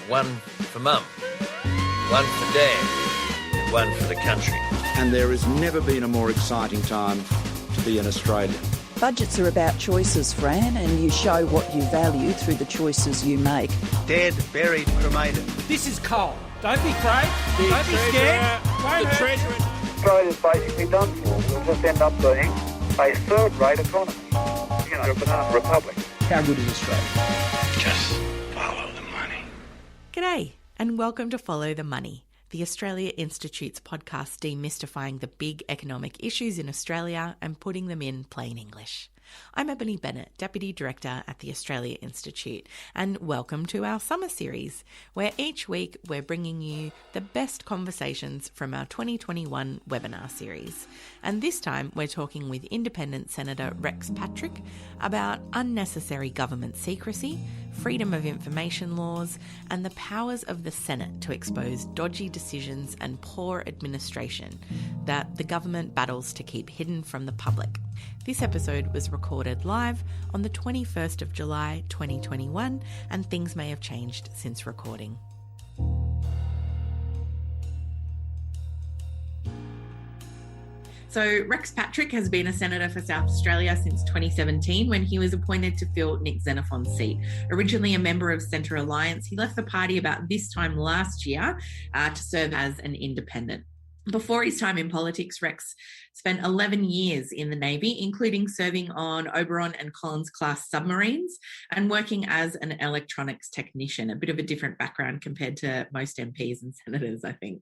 One for Mum, one for Dad, and one for the country. And there has never been a more exciting time to be an Australian. Budgets are about choices, Fran, and you show what you value through the choices you make. Dead, buried, cremated. This is coal. Don't be afraid. Don't be scared. Won't hurt. Australia's basically done for. We'll just end up being a third-rate economy. You know, a banana republic. How good is Australia? Just follow the money. G'day, and welcome to Follow the Money, the Australia Institute's podcast demystifying the big economic issues in Australia and putting them in plain English. I'm Ebony Bennett, Deputy Director at the Australia Institute, and welcome to our summer series, where each week we're bringing you the best conversations from our 2021 webinar series. And this time we're talking with Independent Senator Rex Patrick about unnecessary government secrecy, freedom of information laws, and the powers of the Senate to expose dodgy decisions and poor administration that the government battles to keep hidden from the public. This episode was recorded live on the 21st of July 2021, and things may have changed since recording. So Rex Patrick has been a senator for South Australia since 2017 when he was appointed to fill Nick Xenophon's seat. Originally a member of Centre Alliance, he left the party about this time last year to serve as an independent. Before his time in politics, Rex spent 11 years in the Navy, including serving on Oberon and Collins-class submarines and working as an electronics technician, a bit of a different background compared to most MPs and senators, I think.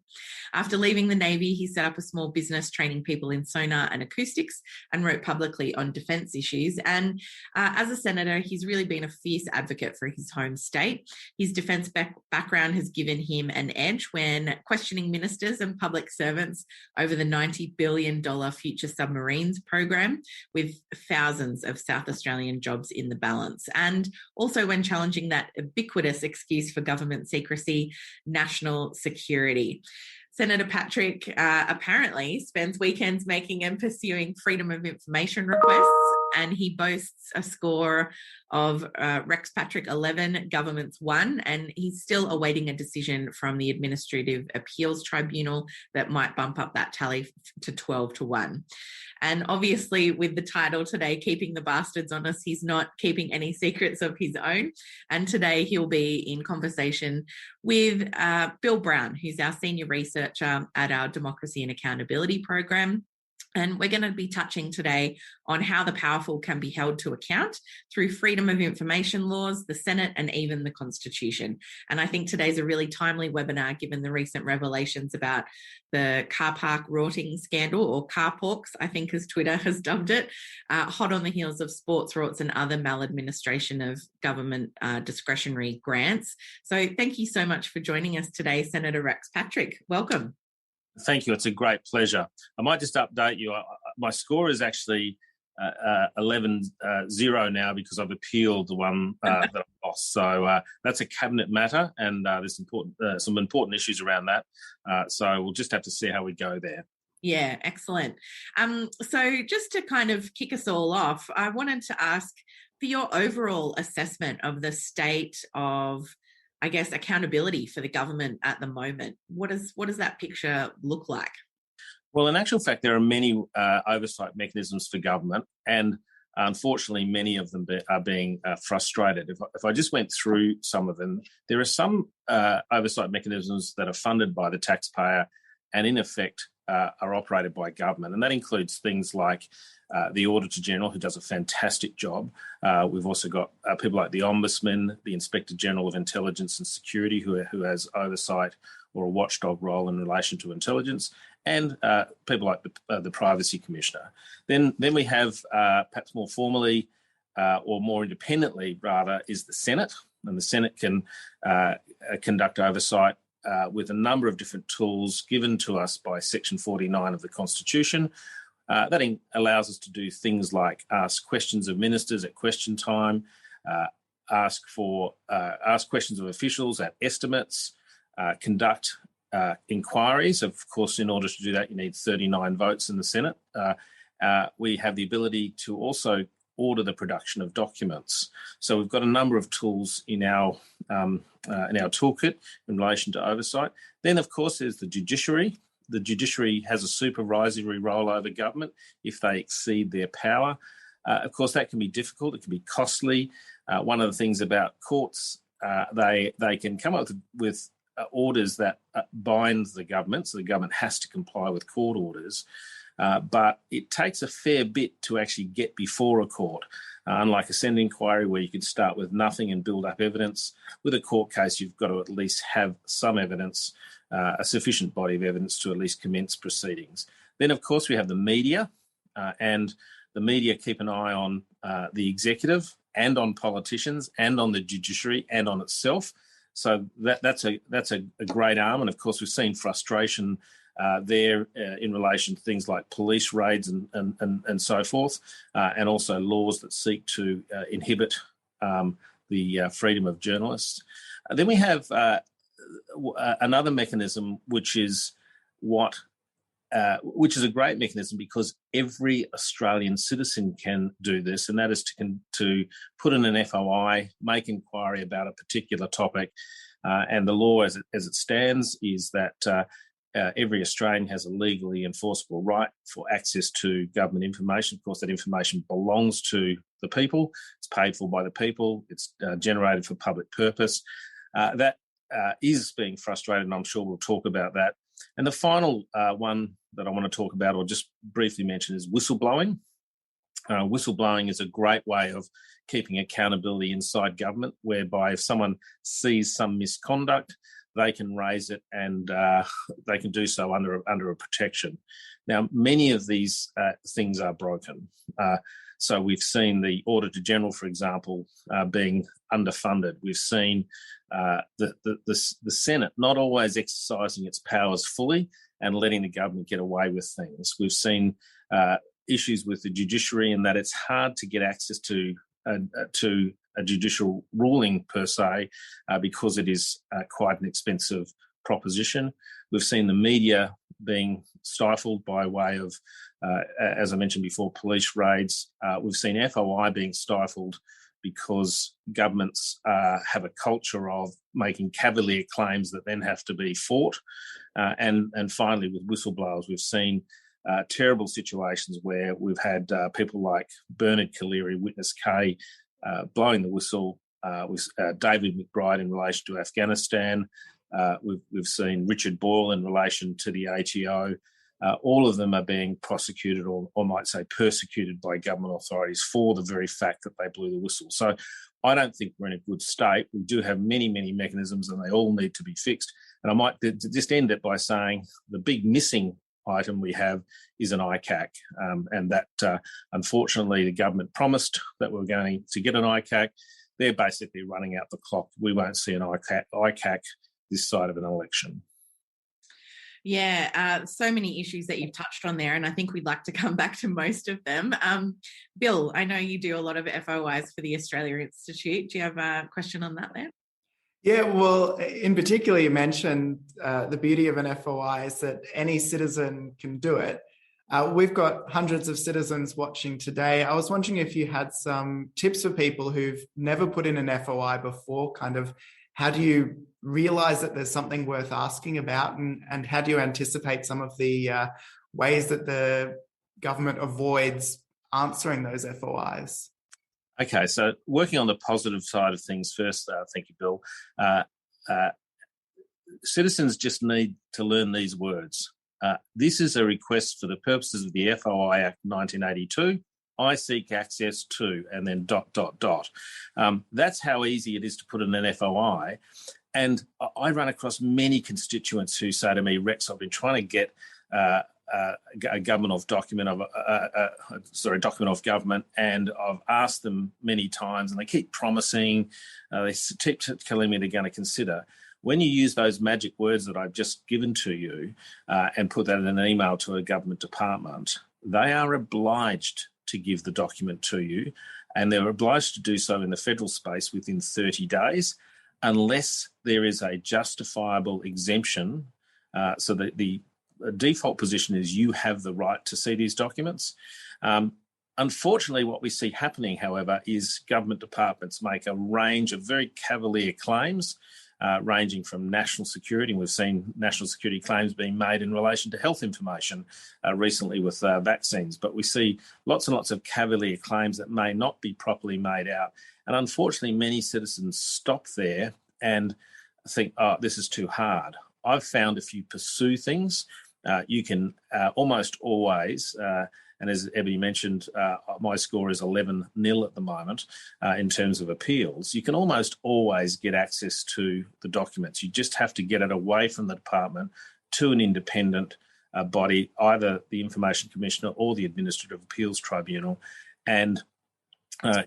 After leaving the Navy, he set up a small business training people in sonar and acoustics and wrote publicly on defence issues. And as a senator, he's really been a fierce advocate for his home state. His defence background has given him an edge when questioning ministers and public servants over the $90 billion future submarines program, with thousands of South Australian jobs in the balance. And also when challenging that ubiquitous excuse for government secrecy, national security. Senator Patrick apparently spends weekends making and pursuing freedom of information requests, and he boasts a score of Rex Patrick 11, government's 1, and he's still awaiting a decision from the Administrative Appeals Tribunal that might bump up that tally to 12-1. And obviously with the title today, Keeping the Bastards Honest, he's not keeping any secrets of his own. And today he'll be in conversation with Bill Brown, who's our senior researcher at our Democracy and Accountability program. And we're going to be touching today on how the powerful can be held to account through freedom of information laws, the Senate, and even the Constitution. And I think today's a really timely webinar given the recent revelations about the car park rorting scandal, or car porks, I think as Twitter has dubbed it, hot on the heels of sports rorts and other maladministration of government discretionary grants. So thank you so much for joining us today, Senator Rex Patrick. Welcome. Thank you. It's a great pleasure. I might just update you. My score is actually 11-0 now because I've appealed the one that I lost. So that's a cabinet matter, and there's some important issues around that. So we'll just have to see how we go there. Yeah, excellent. So just to kind of kick us all off, I wanted to ask for your overall assessment of the state of, I guess, accountability for the government at the moment. What does that picture look like? Well, in actual fact, there are many oversight mechanisms for government, and unfortunately, many of them are being frustrated. If I just went through some of them, there are some oversight mechanisms that are funded by the taxpayer and, in effect, are operated by government, and that includes things like the Auditor General, who does a fantastic job. We've also got people like the Ombudsman, the Inspector General of Intelligence and Security, who has oversight or a watchdog role in relation to intelligence, and people like the Privacy Commissioner. Then we have, perhaps more formally or more independently, rather, is the Senate, and the Senate can conduct oversight with a number of different tools given to us by Section 49 of the Constitution. That allows us to do things like ask questions of ministers at question time, ask questions of officials at estimates, conduct inquiries. Of course, in order to do that, you need 39 votes in the Senate. We have the ability to also order the production of documents. So we've got a number of tools in our toolkit in relation to oversight. Then, of course, there's the judiciary. The judiciary has a supervisory role over government if they exceed their power. Of course, that can be difficult. It can be costly. One of the things about courts, they can come up with orders that bind the government, so the government has to comply with court orders. But it takes a fair bit to actually get before a court. Unlike a Senate inquiry where you can start with nothing and build up evidence, with a court case you've got to at least have some evidence, a sufficient body of evidence to at least commence proceedings. Then, of course, we have the media, and the media keep an eye on the executive and on politicians and on the judiciary and on itself. So that's a great arm. And, of course, we've seen frustration there in relation to things like police raids and so forth, and also laws that seek to inhibit the freedom of journalists. Then we have another mechanism, which is a great mechanism because every Australian citizen can do this, and that is to put in an FOI, make inquiry about a particular topic, and the law as it stands is that every Australian has a legally enforceable right for access to government information. Of course, that information belongs to the people. It's paid for by the people. It's generated for public purpose. That is being frustrated, and I'm sure we'll talk about that. And the final one that I want to talk about or just briefly mention is whistleblowing. Whistleblowing is a great way of keeping accountability inside government, whereby if someone sees some misconduct, they can raise it and they can do so under a protection. Now, many of these things are broken. So we've seen the Auditor General, for example, being underfunded. We've seen the Senate not always exercising its powers fully and letting the government get away with things. We've seen issues with the judiciary in that it's hard to get access to a judicial ruling per se because it is quite an expensive proposition. We've seen the media being stifled by way of, as I mentioned before, police raids. We've seen FOI being stifled because governments have a culture of making cavalier claims that then have to be fought. And finally, with whistleblowers, we've seen terrible situations where we've had people like Bernard Collaery, Witness K, blowing the whistle, with David McBride in relation to Afghanistan. We've seen Richard Boyle in relation to the ATO. All of them are being prosecuted or might say persecuted by government authorities for the very fact that they blew the whistle. So I don't think we're in a good state. We do have many, many mechanisms and they all need to be fixed. And I might just end it by saying the big missing item we have is an ICAC, and that unfortunately the government promised that we're going to get an ICAC. They're basically running out the clock. We won't see an ICAC this side of an election. Yeah, so many issues that you've touched on there, and I think we'd like to come back to most of them. Bill, I know you do a lot of FOIs for the Australia Institute. Do you have a question on that there? Yeah, well, in particular, you mentioned the beauty of an FOI is that any citizen can do it. We've got hundreds of citizens watching today. I was wondering if you had some tips for people who've never put in an FOI before, kind of how do you realize that there's something worth asking about, and how do you anticipate some of the ways that the government avoids answering those FOIs? Okay, so working on the positive side of things first, thank you, Bill. Citizens just need to learn these words. This is a request for the purposes of the FOI Act 1982. I seek access to, and then ... That's how easy it is to put in an FOI. And I run across many constituents who say to me, Rex, I've been trying to get a document of government, and I've asked them many times, and they keep promising, they keep telling me they're going to consider. When you use those magic words that I've just given to you and put that in an email to a government department, they are obliged to give the document to you, and they're obliged to do so in the federal space within 30 days, unless there is a justifiable exemption. So that the default position is you have the right to see these documents. Unfortunately, what we see happening, however, is government departments make a range of very cavalier claims, ranging from national security. We've seen national security claims being made in relation to health information recently with vaccines, but we see lots and lots of cavalier claims that may not be properly made out. And unfortunately, many citizens stop there and think, oh, this is too hard. I've found if you pursue things, you can almost always, and as Ebony mentioned, my score is 11-0 at the moment in terms of appeals. You can almost always get access to the documents. You just have to get it away from the department to an independent body, either the Information Commissioner or the Administrative Appeals Tribunal, and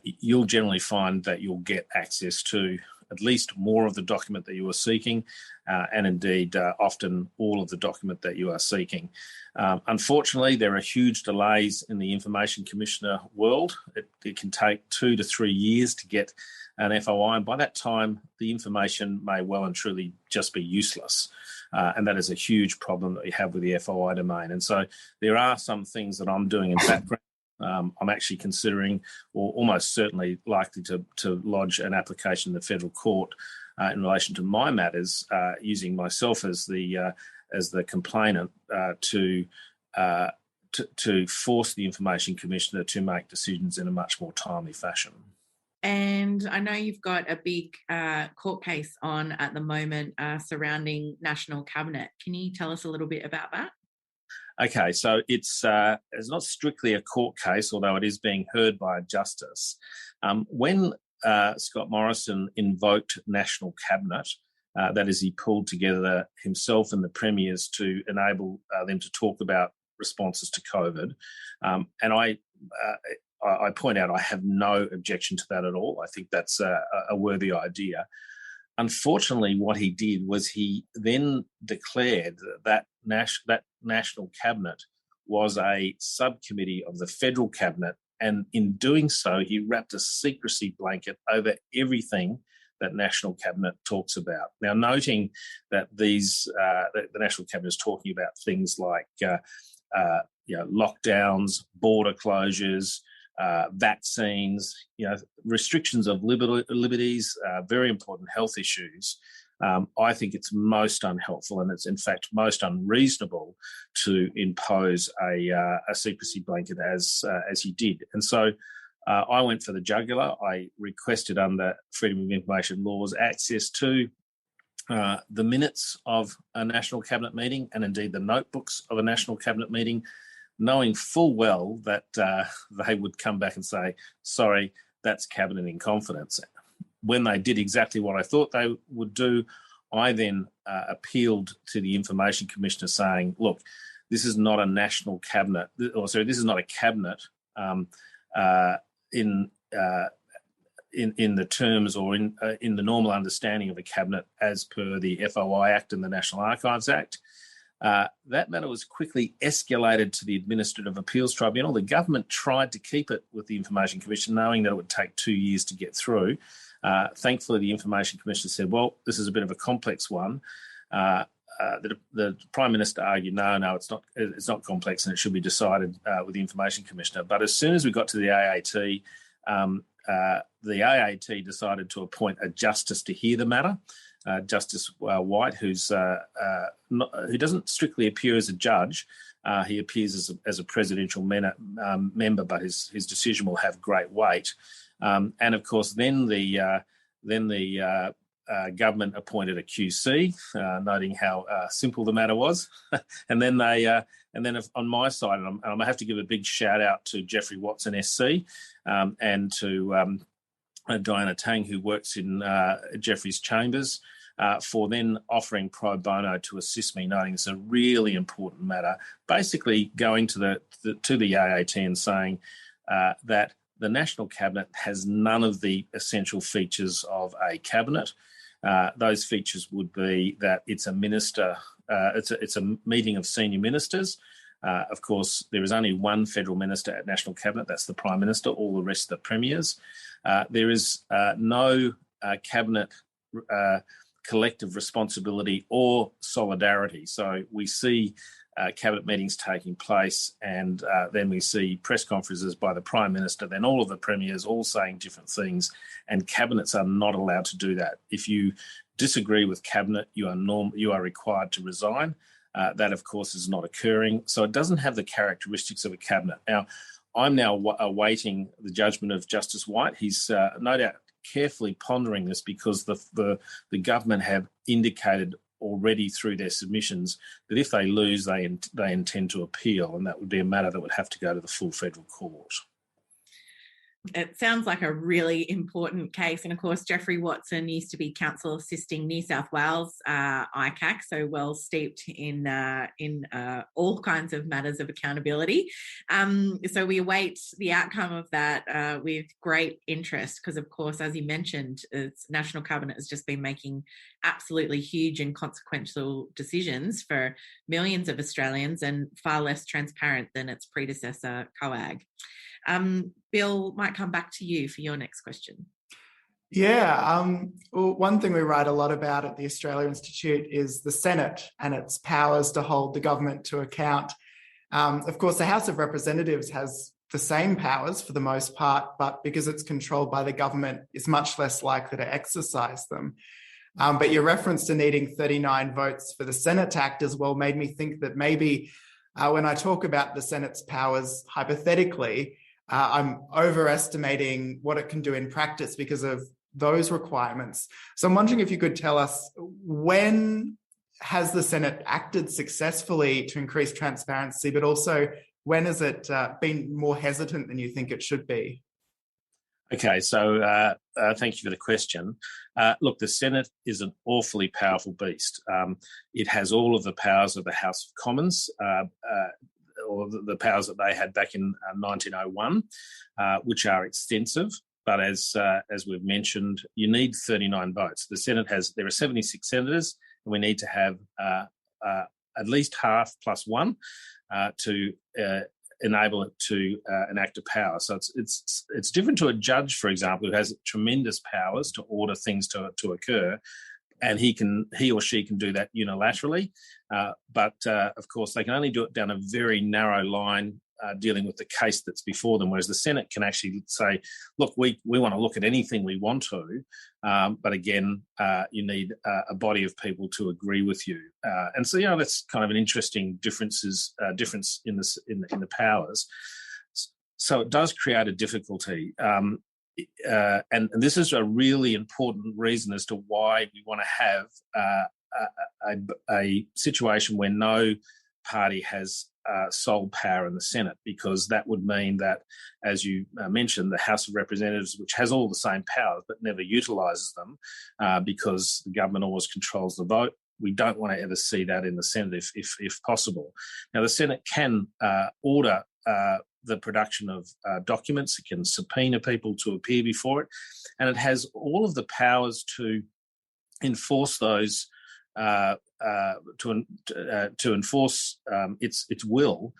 you'll generally find that you'll get access to at least more of the document that you are seeking, and indeed often all of the document that you are seeking. Unfortunately, there are huge delays in the Information Commissioner world. It can take 2 to 3 years to get an FOI, and by that time, the information may well and truly just be useless. And that is a huge problem that we have with the FOI domain. And so there are some things that I'm doing in background. I'm actually considering, or almost certainly likely to lodge an application in the federal court in relation to my matters, using myself as the complainant to force the Information Commissioner to make decisions in a much more timely fashion. And I know you've got a big court case on at the moment surrounding National Cabinet. Can you tell us a little bit about that? Okay, so it's not strictly a court case, although it is being heard by a justice. When Scott Morrison invoked National Cabinet, that is, he pulled together himself and the premiers to enable them to talk about responses to COVID. And I point out I have no objection to that at all. I think that's a worthy idea. Unfortunately, what he did was he then declared that National Cabinet was a subcommittee of the federal cabinet, and in doing so, he wrapped a secrecy blanket over everything that National Cabinet talks about. Now, noting that the National Cabinet is talking about things like lockdowns, border closures, vaccines, restrictions of liberties, very important health issues. I think it's most unhelpful, and it's in fact most unreasonable to impose a secrecy blanket as he did. And so I went for the jugular. I requested under Freedom of Information laws access to the minutes of a National Cabinet meeting, and indeed the notebooks of a National Cabinet meeting, knowing full well that they would come back and say, sorry, that's Cabinet in confidence. When they did exactly what I thought they would do, I then appealed to the Information Commissioner saying, look, this is not a National Cabinet, this is not a Cabinet in the terms or in the normal understanding of a Cabinet as per the FOI Act and the National Archives Act. That matter was quickly escalated to the Administrative Appeals Tribunal. The government tried to keep it with the Information Commission, knowing that it would take 2 years to get through. Thankfully, the Information Commissioner said, well, this is a bit of a complex one. The Prime Minister argued, no, it's not complex and it should be decided with the Information Commissioner. But as soon as we got to the AAT decided to appoint a justice to hear the matter. Justice White, who doesn't strictly appear as a judge. He appears as a presidential member, but his decision will have great weight. And of course, then the government appointed a QC, noting how simple the matter was. And then on my side, and I have to give a big shout out to Jeffrey Watson SC and to Diana Tang, who works in Jeffrey's chambers, for then offering pro bono to assist me, noting it's a really important matter. Basically, going to the AAT and saying that the National Cabinet has none of the essential features of a cabinet. Those features would be that it's a minister, it's a meeting of senior ministers. Of course, there is only one federal minister at National Cabinet, that's the Prime Minister, all the rest are the premiers. There is no cabinet collective responsibility or solidarity. So we see cabinet meetings taking place, and then we see press conferences by the Prime Minister, then all of the premiers all saying different things, and cabinets are not allowed to do that. If you disagree with cabinet, you are required to resign. That, of course, is not occurring. So it doesn't have the characteristics of a cabinet. Now, I'm now awaiting the judgment of Justice White. He's no doubt carefully pondering this because the government have indicated already through their submissions that if they lose, they intend to appeal, and that would be a matter that would have to go to the full federal court. It sounds like a really important case. And of course, Jeffrey Watson used to be counsel assisting New South Wales ICAC, so well steeped in all kinds of matters of accountability. So we await the outcome of that with great interest because, of course, as you mentioned, its National Cabinet has just been making absolutely huge and consequential decisions for millions of Australians and far less transparent than its predecessor, COAG. Bill, might come back to you for your next question. Yeah, well, one thing we write a lot about at the Australia Institute is the Senate and its powers to hold the government to account. Of course, the House of Representatives has the same powers for the most part, but because it's controlled by the government, is much less likely to exercise them. But your reference to needing 39 votes for the Senate to act as well made me think that maybe when I talk about the Senate's powers hypothetically, I'm overestimating what it can do in practice because of those requirements. So I'm wondering if you could tell us, when has the Senate acted successfully to increase transparency, but also when has it been more hesitant than you think it should be? Okay, so thank you for the question. Look, the Senate is an awfully powerful beast. It has all of the powers of the House of Commons, or the powers that they had back in 1901, which are extensive. But as we've mentioned, you need 39 votes. The Senate there are 76 senators, and we need to have at least half plus one to enable it to enact a power. So it's different to a judge, for example, who has tremendous powers to order things to occur, and he or she can do that unilaterally. But of course, they can only do it down a very narrow line dealing with the case that's before them, whereas the Senate can actually say, look, we want to look at anything we want to, but again, you need a body of people to agree with you. And so, that's kind of an interesting difference in the powers. So it does create a difficulty. And this is a really important reason as to why we want to have a situation where no party has sole power in the Senate, because that would mean that, as you mentioned, the House of Representatives, which has all the same powers but never utilises them because the government always controls the vote. We don't want to ever see that in the Senate if possible. Now, the Senate can order the production of documents. It can subpoena people to appear before it, and it has all of the powers to enforce those, to enforce its will.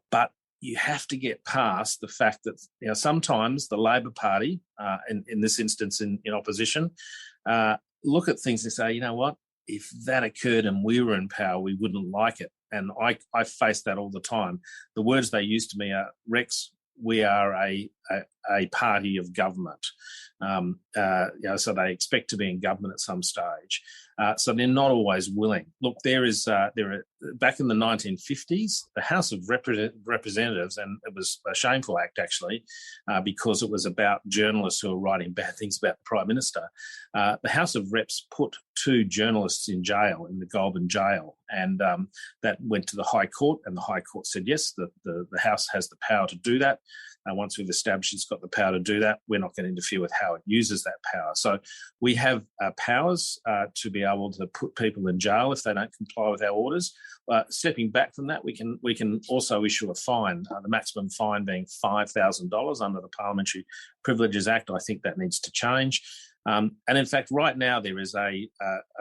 But you have to get past the fact that sometimes the Labor Party, in this instance in opposition, look at things and say, you know what, if that occurred and we were in power, we wouldn't like it. And I face that all the time. The words they use to me are, Rex, we are a party of government. So they expect to be in government at some stage. So they're not always willing. Look, there are back in the 1950s, the House of Representatives, and it was a shameful act actually, because it was about journalists who were writing bad things about the Prime Minister. The House of Reps put 2 journalists in jail, in the Goulburn jail, and that went to the High Court, and the High Court said, yes, the House has the power to do that. Once we've established it's got the power to do that, we're not going to interfere with how it uses that power. So we have powers to be able to put people in jail if they don't comply with our orders. Stepping back from that, we can also issue a fine, the maximum fine being $5,000 under the Parliamentary Privileges Act. I think that needs to change. And in fact, right now there is a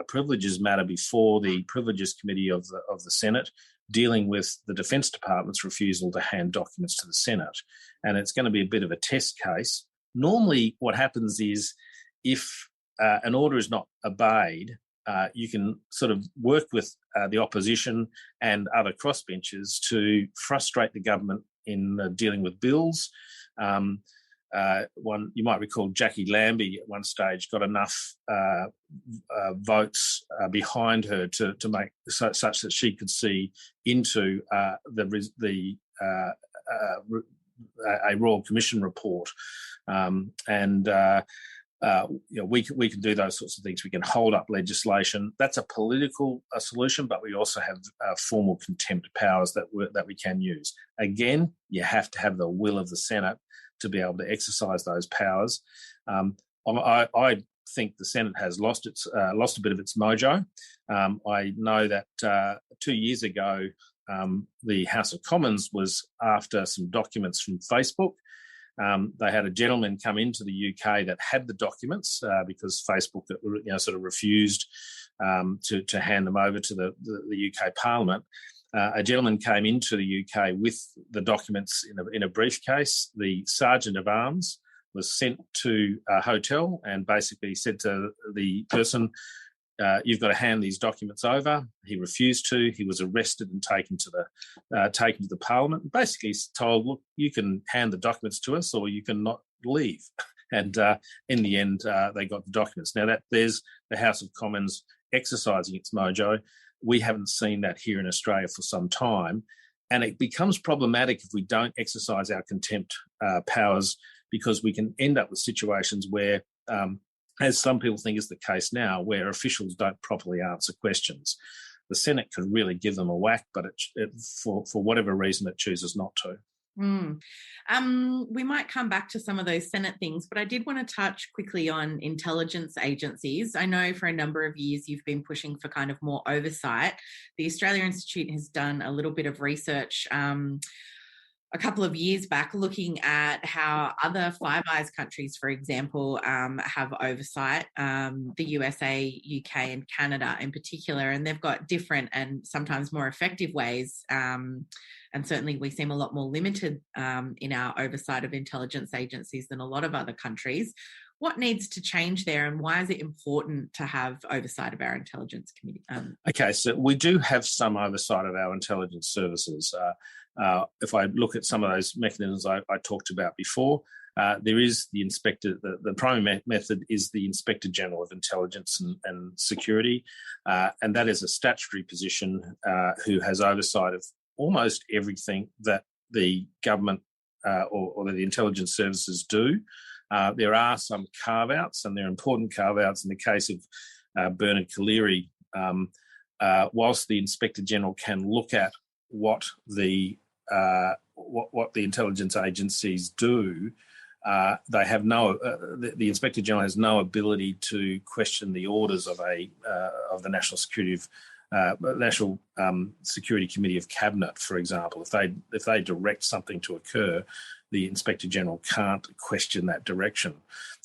privileges matter before the Privileges Committee of the Senate, dealing with the Defence Department's refusal to hand documents to the Senate. And it's going to be a bit of a test case. Normally what happens is if an order is not obeyed, you can sort of work with the opposition and other crossbenchers to frustrate the government in dealing with bills. One you might recall, Jackie Lambie at one stage got enough votes behind her to make such that she could see into a Royal Commission report, we can do those sorts of things. We can hold up legislation. That's a political solution, but we also have formal contempt powers that we can use. Again, you have to have the will of the Senate to be able to exercise those powers. I think the Senate has lost a bit of its mojo. I know that 2 years ago, the House of Commons was after some documents from Facebook. They had a gentleman come into the UK that had the documents because Facebook, sort of refused to hand them over to the UK Parliament. A gentleman came into the UK with the documents in a briefcase. The Sergeant of Arms was sent to a hotel and basically said to the person, "You've got to hand these documents over." He refused to. He was arrested and taken to the Parliament. Basically, he's told, "Look, you can hand the documents to us, or you can not leave." And in the end, they got the documents. Now there's the House of Commons exercising its mojo. We haven't seen that here in Australia for some time, and it becomes problematic if we don't exercise our contempt powers, because we can end up with situations where, as some people think is the case now, where officials don't properly answer questions. The Senate could really give them a whack, but for whatever reason it chooses not to. We might come back to some of those Senate things, but I did want to touch quickly on intelligence agencies. I know for a number of years you've been pushing for kind of more oversight. The Australia Institute has done a little bit of research a couple of years back, looking at how other Five Eyes countries, for example, have oversight, the USA, UK and Canada in particular, and they've got different and sometimes more effective ways. And certainly we seem a lot more limited in our oversight of intelligence agencies than a lot of other countries. What needs to change there, and why is it important to have oversight of our intelligence committee? Okay, so we do have some oversight of our intelligence services. If I look at some of those mechanisms I talked about before, there is the inspector. The primary method is the Inspector General of Intelligence and Security, and that is a statutory position who has oversight of almost everything that the government or the intelligence services do. There are some carve-outs, and they're important carve-outs. In the case of Bernard Collaery, whilst the Inspector General can look at what the intelligence agencies do, they have the Inspector General has no ability to question the orders of the National Security Committee of Cabinet, for example. If they direct something to occur, the Inspector General can't question that direction.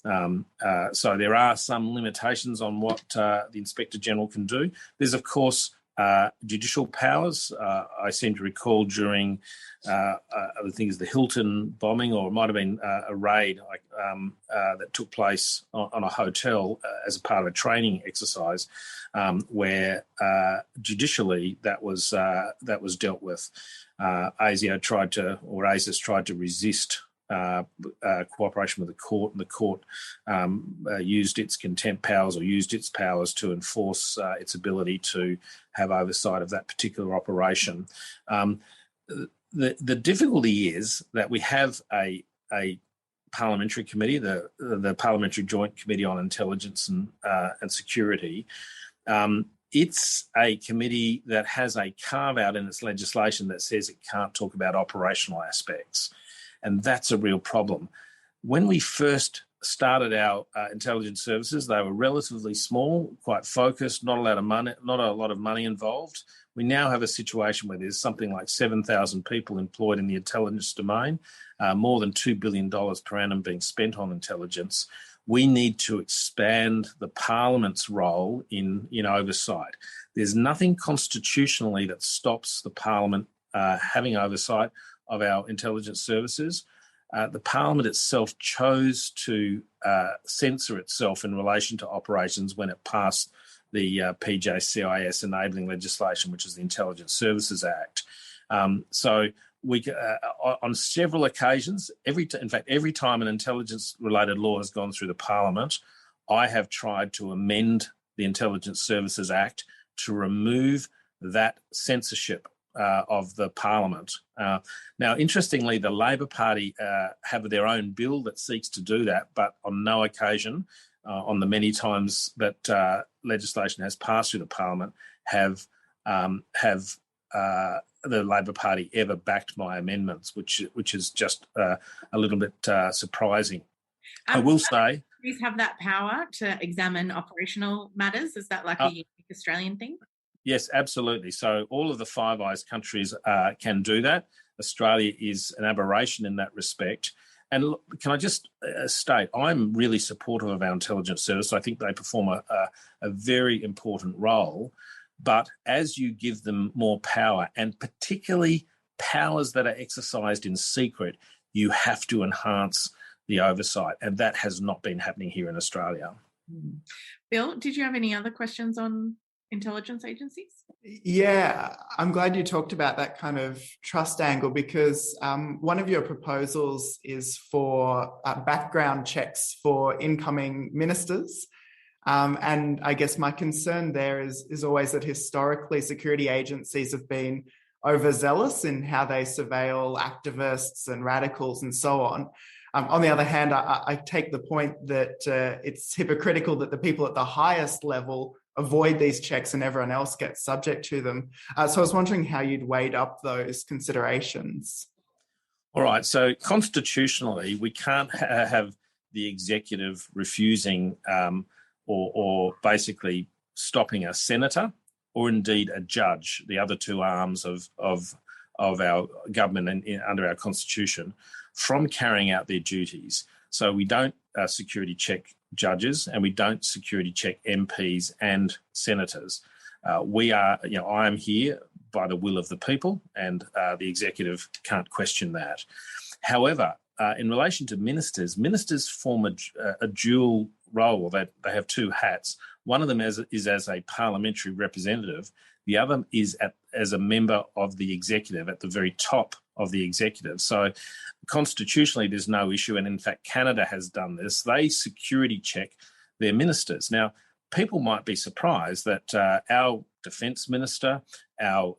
So there are some limitations on what the Inspector General can do. There's, of course, judicial powers. I seem to recall during, I think it's the Hilton bombing, or it might have been a raid that took place on a hotel as a part of a training exercise, where judicially that was dealt with. ASIO ASIS tried to resist cooperation with the court, and the court used its contempt powers, or used its powers to enforce its ability to have oversight of that particular operation. The difficulty is that we have a parliamentary committee, the Parliamentary Joint Committee on Intelligence and Security. It's a committee that has a carve-out in its legislation that says it can't talk about operational aspects. And that's a real problem. When we first started our intelligence services, they were relatively small, quite focused, not a lot of money involved. We now have a situation where there's something like 7,000 people employed in the intelligence domain, more than $2 billion per annum being spent on intelligence. We need to expand the Parliament's role in oversight. There's nothing constitutionally that stops the Parliament having oversight of our intelligence services. The Parliament itself chose to censor itself in relation to operations when it passed PJCIS enabling legislation, which is the Intelligence Services Act. So we, on several occasions, every time an intelligence-related law has gone through the Parliament, I have tried to amend the Intelligence Services Act to remove that censorship of the Parliament. Now, interestingly, the Labor Party have their own bill that seeks to do that, but on no occasion, on the many times that legislation has passed through the Parliament, have the Labor Party ever backed my amendments, which is just a little bit surprising. I will say, countries have that power to examine operational matters. Is that like a unique Australian thing? Yes, absolutely. So all of the Five Eyes countries can do that. Australia is an aberration in that respect. And look, can I just state, I'm really supportive of our intelligence service. I think they perform a very important role. But as you give them more power, and particularly powers that are exercised in secret, you have to enhance the oversight. And that has not been happening here in Australia. Bill, did you have any other questions on intelligence agencies? Yeah, I'm glad you talked about that kind of trust angle, because one of your proposals is for background checks for incoming ministers. And I guess my concern there is always that historically security agencies have been overzealous in how they surveil activists and radicals and so on. On the other hand, I take the point that it's hypocritical that the people at the highest level avoid these checks and everyone else gets subject to them. So I was wondering how you'd weighed up those considerations. All right. So constitutionally, we can't have the executive refusing or basically stopping a senator or indeed a judge, the other two arms of our government and under our constitution, from carrying out their duties. So we don't security check judges and we don't security check MPs and senators. I am here by the will of the people, and the executive can't question that. However, in relation to ministers form a dual role. They have two hats. One of them is as a parliamentary representative. The other is as a member of the executive, at the very top of the executive. So constitutionally, there's no issue. And in fact, Canada has done this. They security check their ministers. Now, people might be surprised that our defence minister, our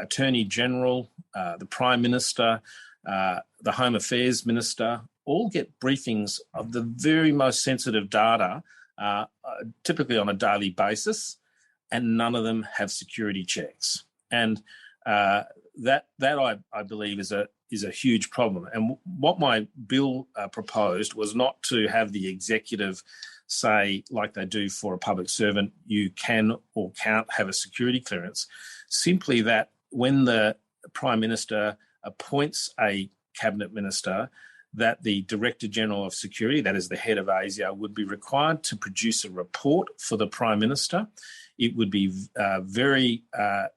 attorney general, the prime minister, the home affairs minister, all get briefings of the very most sensitive data, typically on a daily basis, and none of them have security checks. And that I believe is a huge problem. And what my bill proposed was not to have the executive say, like they do for a public servant, you can or can't have a security clearance. Simply that when the Prime Minister appoints a cabinet minister, that the Director General of Security, that is the head of ASIO, would be required to produce a report for the Prime Minister. It would be very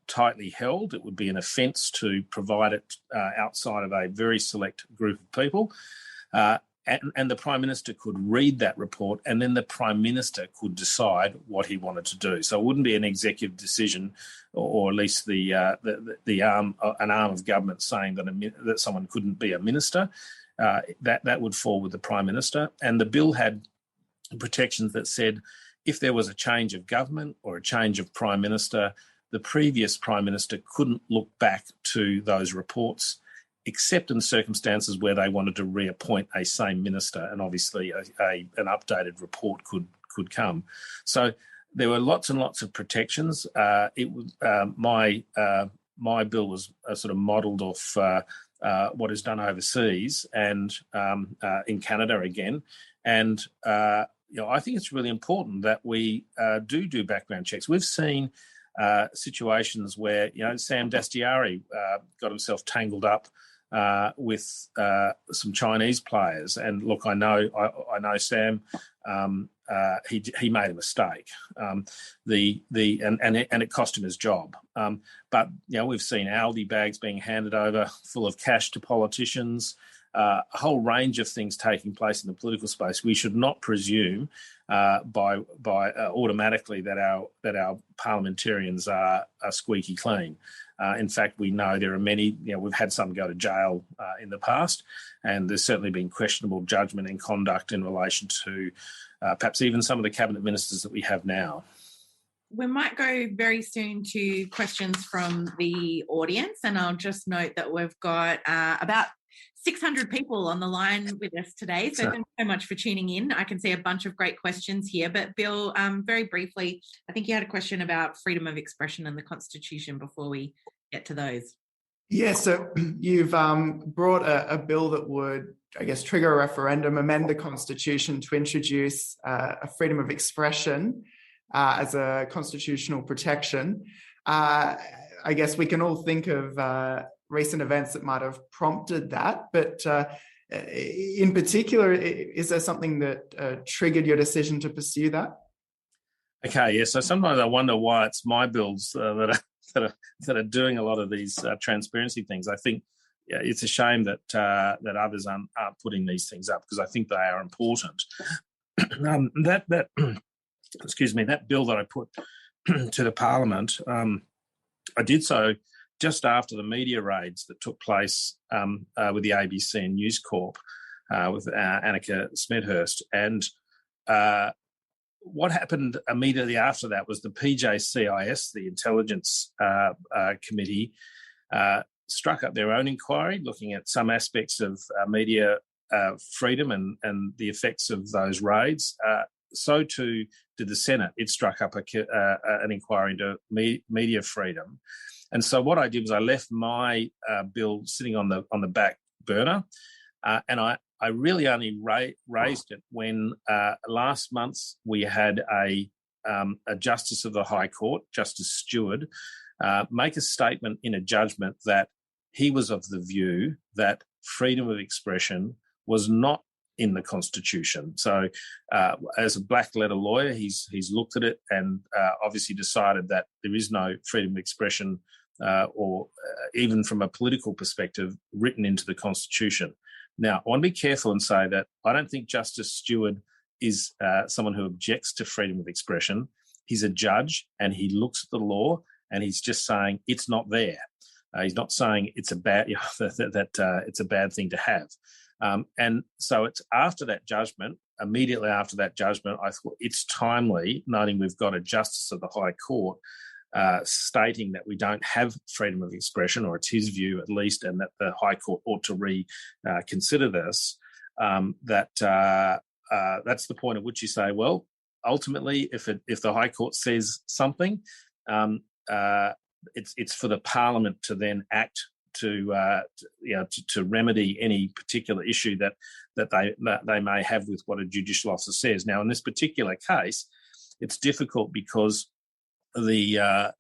tightly held. It would be an offence to provide it outside of a very select group of people. And the Prime Minister could read that report, and then the Prime Minister could decide what he wanted to do. So it wouldn't be an executive decision, or at least an arm of government saying that someone couldn't be a minister. That would fall with the Prime Minister. And the bill had protections that said if there was a change of government or a change of Prime Minister, the previous Prime Minister couldn't look back to those reports, except in circumstances where they wanted to reappoint a same minister, and obviously an updated report could come. So there were lots and lots of protections. My bill was sort of modelled off what is done overseas and in Canada again, and I think it's really important that we do background checks. We've seen situations where Sam Dastyari got himself tangled up with some Chinese players, and look, I know Sam. He made a mistake. And it cost him his job. But we've seen Aldi bags being handed over full of cash to politicians. a whole range of things taking place in the political space, we should not presume by automatically that our parliamentarians are squeaky clean. In fact, we know there are many. We've had some go to jail in the past, and there's certainly been questionable judgment and conduct in relation to perhaps even some of the cabinet ministers that we have now. We might go very soon to questions from the audience, and I'll just note that we've got about 600 people on the line with us today. So thanks so much for tuning in. I can see a bunch of great questions here. But Bill, very briefly, I think you had a question about freedom of expression and the Constitution before we get to those. Yeah, so you've brought a bill that would, I guess, trigger a referendum, amend the Constitution to introduce a freedom of expression as a constitutional protection. I guess we can all think of recent events that might have prompted that, but in particular, is there something that triggered your decision to pursue that? Okay, yeah. So sometimes I wonder why it's my bills that are doing a lot of these transparency things. I think it's a shame that others aren't putting these things up, because I think they are important. That bill that I put to the Parliament, I did so just after the media raids that took place with the ABC and News Corp with Annika Smethurst. And what happened immediately after that was the PJCIS, the Intelligence Committee, struck up their own inquiry looking at some aspects of media freedom and the effects of those raids. So too did the Senate. It struck up an inquiry into media freedom. And so what I did was I left my bill sitting on the back burner, and I really only raised it when last month we had a Justice of the High Court, Justice Stewart, make a statement in a judgment that he was of the view that freedom of expression was not in the Constitution. So as a black letter lawyer, he's looked at it and obviously decided that there is no freedom of expression or even from a political perspective written into the Constitution. Now, I want to be careful and say that I don't think Justice Stewart is someone who objects to freedom of expression. He's a judge and he looks at the law and he's just saying it's not there. He's not saying it's a bad it's a bad thing to have. And so it's after that judgment, immediately after that judgment, I thought it's timely, noting we've got a Justice of the High Court stating that we don't have freedom of expression, or it's his view at least, and that the High Court ought to reconsider this. That's the point at which you say, well, ultimately, if the High Court says something, it's for the Parliament to then act to remedy any particular issue that they may have with what a judicial officer says. Now, in this particular case, it's difficult because the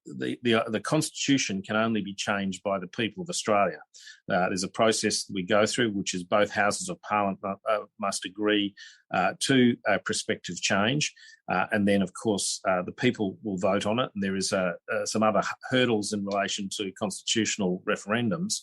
Constitution can only be changed by the people of Australia. There's a process we go through, which is both houses of Parliament must agree to a prospective change, and then, of course, the people will vote on it. And there is some other hurdles in relation to constitutional referendums.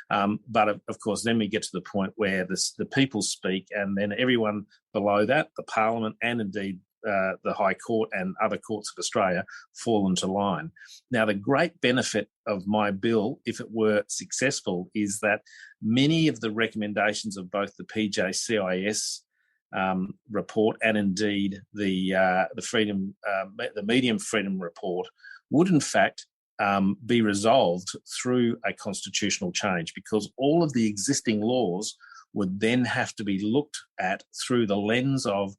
But of course, then we get to the point where the people speak, and then everyone below that, the Parliament and indeed the High Court and other courts of Australia, fall into line. Now, the great benefit of my bill, if it were successful, is that many of the recommendations of both the PJCIS report and indeed the Medium Freedom report would in fact be resolved through a constitutional change, because all of the existing laws would then have to be looked at through the lens of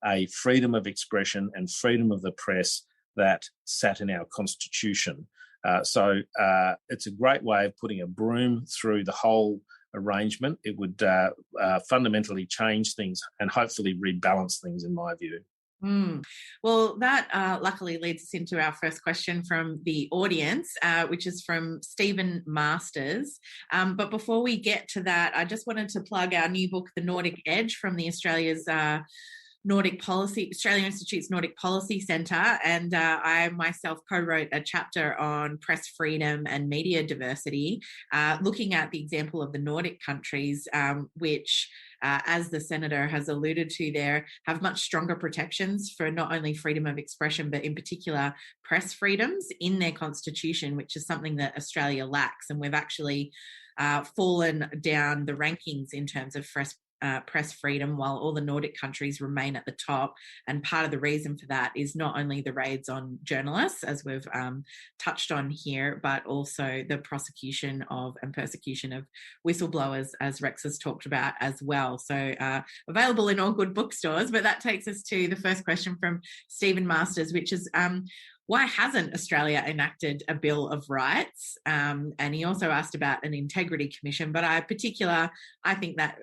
a freedom of expression and freedom of the press that sat in our Constitution. So it's a great way of putting a broom through the whole arrangement. It would fundamentally change things and hopefully rebalance things, in my view. Well, that luckily leads us into our first question from the audience, which is from Stephen Masters. But before we get to that, I just wanted to plug our new book, The Nordic Edge, from the Australia's Australia Institute's Nordic Policy Centre, and I myself co-wrote a chapter on press freedom and media diversity, looking at the example of the Nordic countries, which, as the Senator has alluded to there, have much stronger protections for not only freedom of expression, but in particular press freedoms in their constitution, which is something that Australia lacks. And we've actually fallen down the rankings in terms of press freedom, while all the Nordic countries remain at the top. And part of the reason for that is not only the raids on journalists, as we've touched on here, but also the prosecution of and persecution of whistleblowers, as Rex has talked about as well. So available in all good bookstores. But that takes us to the first question from Stephen Masters, which is, why hasn't Australia enacted a Bill of Rights? And he also asked about an integrity commission, but I think that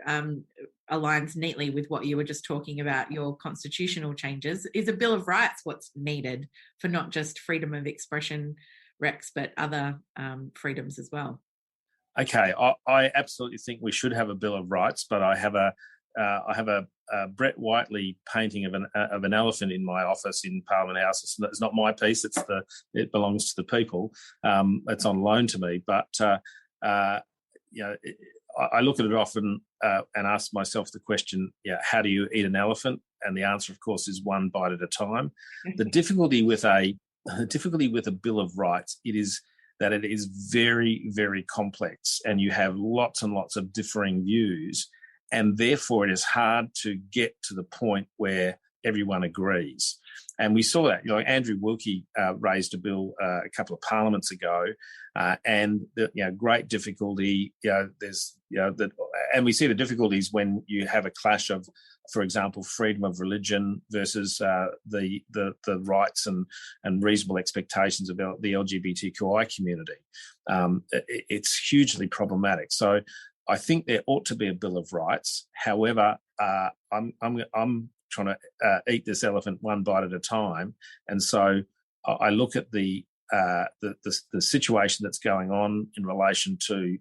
aligns neatly with what you were just talking about, your constitutional changes. Is a Bill of Rights what's needed for not just freedom of expression, Rex, but other freedoms as well? Okay, I absolutely think we should have a Bill of Rights, but I have a Brett Whiteley painting of an elephant in my office in Parliament House. It's not my piece; it belongs to the people. It's on loan to me, but I look at it often and ask myself the question: how do you eat an elephant? And the answer, of course, is one bite at a time. The difficulty with a Bill of Rights is that it is very, very complex, and you have lots and lots of differing views. And therefore, it is hard to get to the point where everyone agrees. And we saw that. Andrew Wilkie raised a bill a couple of parliaments ago, and great difficulty. And we see the difficulties when you have a clash of, for example, freedom of religion versus the rights and reasonable expectations of the LGBTQI community. It's hugely problematic. So I think there ought to be a Bill of Rights. However, I'm trying to eat this elephant one bite at a time, and so I look at the situation that's going on in relation to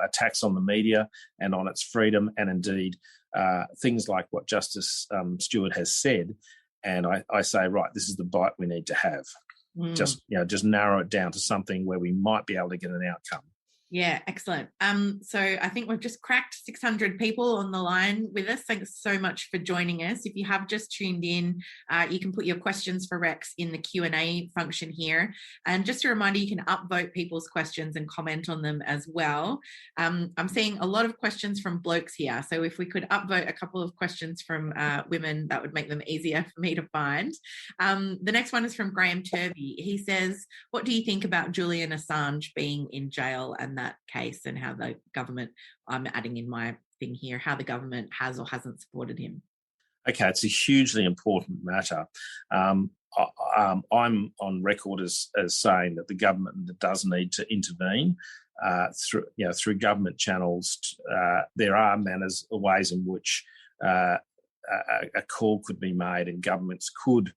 attacks on the media and on its freedom, and indeed things like what Justice Stewart has said, and I say, right, this is the bite we need to have. Just narrow it down to something where we might be able to get an outcome. Yeah, excellent. So I think we've just cracked 600 people on the line with us. Thanks so much for joining us. If you have just tuned in, you can put your questions for Rex in the Q&A function here. And just a reminder, you can upvote people's questions and comment on them as well. I'm seeing a lot of questions from blokes here. So if we could upvote a couple of questions from women, that would make them easier for me to find. The next one is from Graham Turvey. He says, what do you think about Julian Assange being in jail and that case, and how the government, I'm adding in my thing here, how the government has or hasn't supported him? Okay, it's a hugely important matter. I'm on record as saying that the government does need to intervene through government channels. There are ways in which a call could be made, and governments could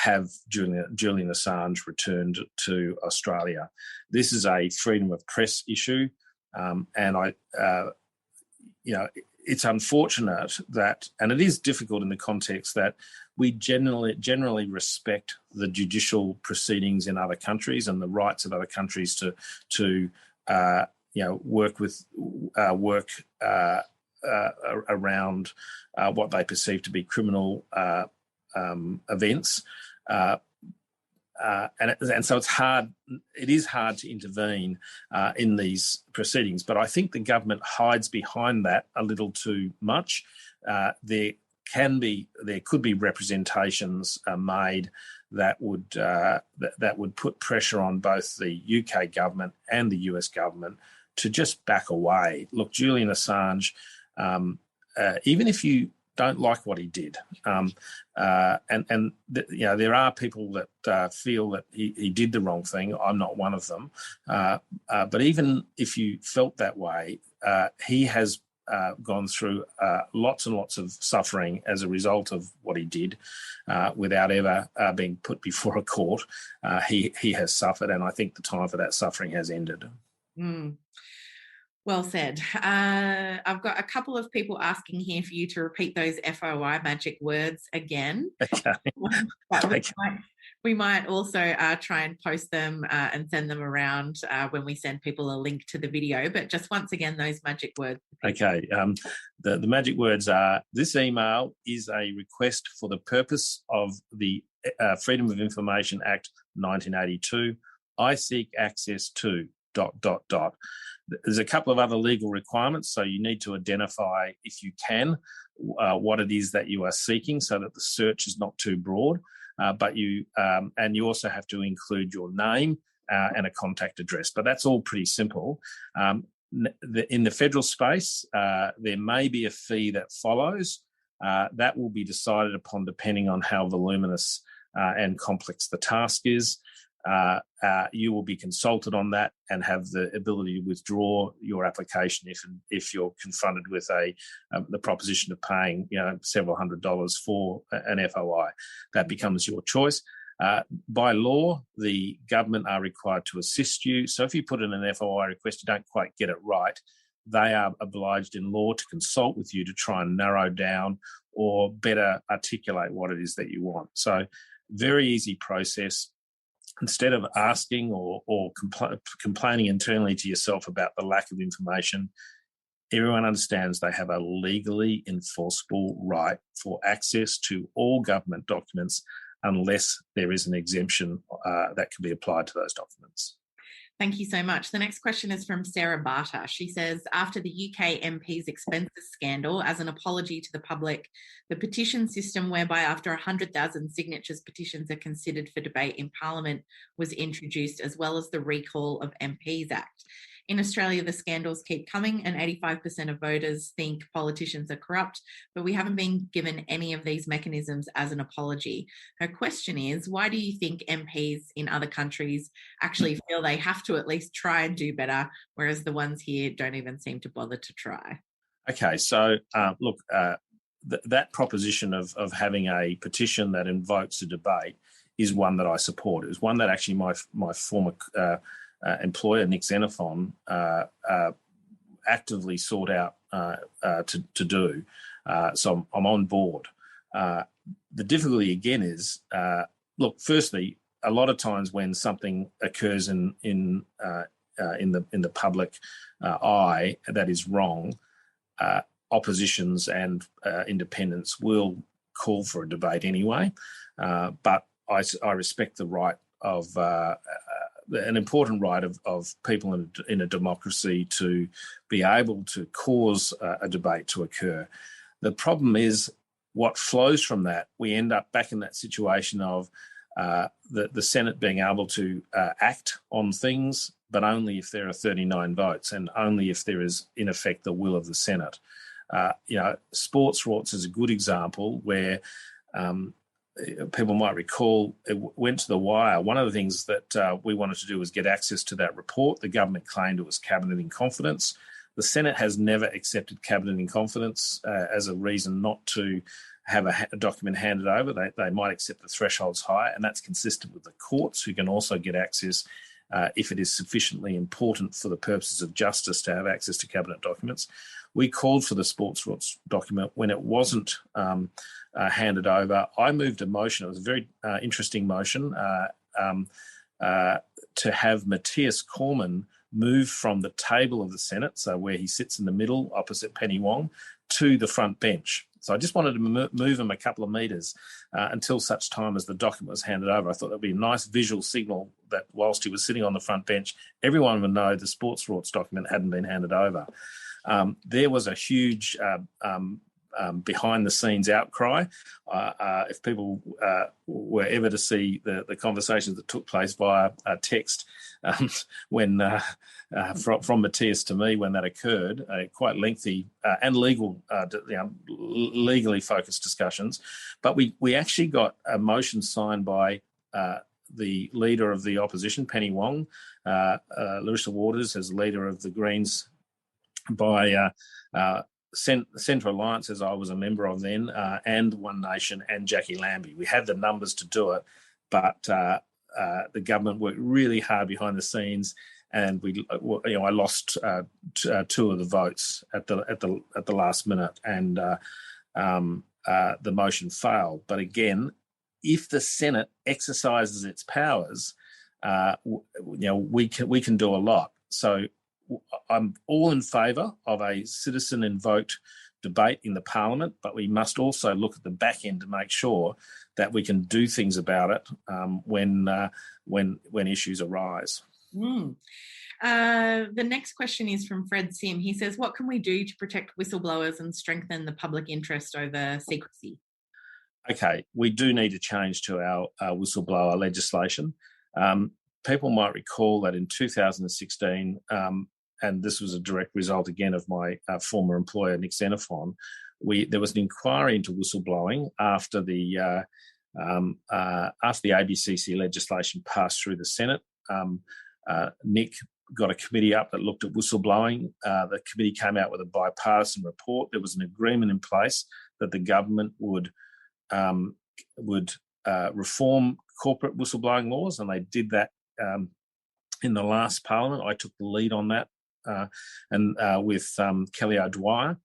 have Julian Assange returned to Australia. This is a freedom of press issue, and it's unfortunate that, and it is difficult in the context that we generally respect the judicial proceedings in other countries and the rights of other countries to work around what they perceive to be criminal events, and so it's hard. It is hard to intervene in these proceedings, but I think the government hides behind that a little too much. There could be representations made that would put pressure on both the UK government and the US government to just back away. Look, Julian Assange, even if you don't like what he did, there are people that feel that he did the wrong thing. I'm not one of them, but even if you felt that way, he has gone through lots and lots of suffering as a result of what he did, without ever being put before a court. He has suffered, and I think the time for that suffering has ended. Well said. I've got a couple of people asking here for you to repeat those FOI magic words again. Okay. But we might also try and post them and send them around when we send people a link to the video. But just once again, those magic words. Okay. The magic words are: this email is a request for the purpose of the Freedom of Information Act 1982. I seek access to ... There's a couple of other legal requirements, so you need to identify, if you can, what it is that you are seeking, so that the search is not too broad. But you also have to include your name and a contact address. But that's all pretty simple. In the federal space, there may be a fee that follows. That will be decided upon depending on how voluminous and complex the task is. You will be consulted on that and have the ability to withdraw your application if you're confronted with the proposition of paying several $100s for an FOI. That becomes your choice. By law, the government are required to assist you. So if you put in an FOI request, you don't quite get it right, they are obliged in law to consult with you to try and narrow down or better articulate what it is that you want. So very easy process. Instead of asking or complaining internally to yourself about the lack of information, everyone understands they have a legally enforceable right for access to all government documents unless there is an exemption that can be applied to those documents. Thank you so much. The next question is from Sarah Barter. She says, after the UK MP's expenses scandal, as an apology to the public, the petition system whereby after 100,000 signatures petitions are considered for debate in Parliament was introduced, as well as the Recall of MPs Act. In Australia, the scandals keep coming and 85% of voters think politicians are corrupt, but we haven't been given any of these mechanisms as an apology. Her question is, why do you think MPs in other countries actually feel they have to at least try and do better, whereas the ones here don't even seem to bother to try? Okay, so look, that proposition of having a petition that invokes a debate is one that I support. It was one that actually my former employer, Nick Xenophon, actively sought out to do. So I'm on board. The difficulty again is, look, firstly, a lot of times when something occurs in the public eye that is wrong, oppositions and independents will call for a debate anyway. But I respect the right of an important right of people in a democracy to be able to cause a debate to occur. The problem is what flows from that. We end up back in that situation of the Senate being able to act on things, but only if there are 39 votes and only if there is, in effect, the will of the Senate. Sports rorts is a good example where people might recall it went to the wire. One of the things that we wanted to do was get access to that report. The government claimed it was cabinet in confidence. The Senate has never accepted cabinet in confidence as a reason not to have a document handed over. They might accept the thresholds high, and that's consistent with the courts, who can also get access if it is sufficiently important for the purposes of justice to have access to cabinet documents. We called for the sports rorts document when it wasn't handed over. I moved a motion. It was a very interesting motion to have Matthias Cormann move from the table of the Senate, so where he sits in the middle opposite Penny Wong, to the front bench. So I just wanted to move him a couple of metres until such time as the document was handed over. I thought that would be a nice visual signal that whilst he was sitting on the front bench, everyone would know the sports rorts document hadn't been handed over. There was a huge behind-the-scenes outcry. If people were ever to see the conversations that took place via text when from Matthias to me when that occurred, quite lengthy and legally focused discussions. But we actually got a motion signed by the leader of the opposition, Penny Wong, Larissa Waters as leader of the Greens, by Centre Alliance, as I was a member of then, and One Nation and Jackie Lambie. We had the numbers to do it, but the government worked really hard behind the scenes and I lost two of the votes at the last minute, and the motion failed. But again, if the Senate exercises its powers, we can do a lot. So I'm all in favour of a citizen-invoked debate in the Parliament, but we must also look at the back end to make sure that we can do things about it when issues arise. The next question is from Fred Sim. He says, what can we do to protect whistleblowers and strengthen the public interest over secrecy? Okay, we do need to change to our whistleblower legislation. People might recall that in 2016, and this was a direct result again of my former employer, Nick Xenophon, there was an inquiry into whistleblowing after the ABCC legislation passed through the Senate. Nick got a committee up that looked at whistleblowing. The committee came out with a bipartisan report. There was an agreement in place that the government would reform corporate whistleblowing laws, and they did that in the last Parliament. I took the lead on that, and with Kelly O'Dwyer,